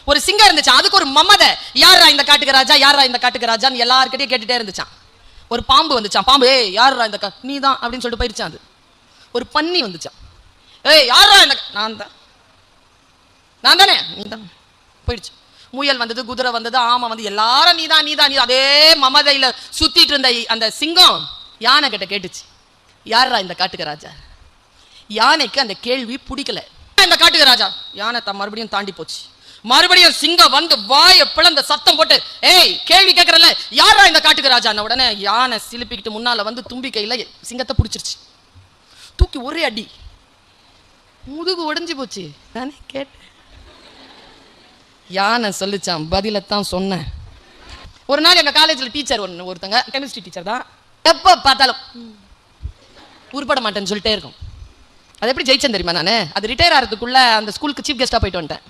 ஒரு சிங்கம் இருந்துச்சான், அதுக்கு ஒரு மமதை. யாரா இந்த காட்டுக்கு ராஜா, யாரா இந்த காட்டுக்கு ராஜான்னு எல்லார்கிட்டயும் கேட்டுட்டே இருந்துச்சான். ஒரு பாம்பு வந்துச்சான், பாம்பு ஏய் யாரா இந்த நீ தான் அப்படின்னு சொல்லிட்டு போயிருச்சான். அது ஒரு பன்னி வந்துச்சான், ஏய் யாரா இந்த நான் தானே நீ தான் போயிடுச்சு. முயல் வந்தது, குதிரை வந்தது, ஆமை வந்து எல்லாரும் நீதான் நீதான் நீ. அதே மமதையில சுத்திட்டு இருந்த அந்த சிங்கம் யானை கிட்ட கேட்டுச்சு, யாரா இந்த காட்டுக்கு ராஜா. யானைக்கு அந்த கேள்வி பிடிக்கல. இந்த காட்டுக்கு ராஜா யானை மறுபடியும் தாண்டி போச்சு. மறுபடியும் சிங்கம் வந்து வாய பிளந்த சத்தம் போட்டு, ஏய் கேள்வி கேட்கறல யாரா இந்த காட்டுக்கு ராஜா. உடனே யானை சிலுப்பிக்கிட்டு முன்னால வந்து தும்பி கையில சிங்கத்தை பிடிச்சிருச்சு. தூக்கி ஒரே அடி, முதுகு உடைஞ்சு போச்சு. நானே கேட்டேன். யானை சொல்லிச்சான், பதிலத்தான் சொன்னேன். ஒரு நாள் எங்க காலேஜ்ல டீச்சர் ஒருத்தங்க, கெமிஸ்ட்ரி டீச்சர் தான், எப்ப பார்த்தாலும் உருப்பட மாட்டேன்னு சொல்லிட்டே இருக்கும். அது எப்படி ஜெயிச்சேன் தெரியுமா? நான் அது ரிட்டையர் ஆகிறதுக்குள்ள அந்த ஸ்கூலுக்கு சீஃப் கெஸ்டா போயிட்டு வந்துட்டேன்.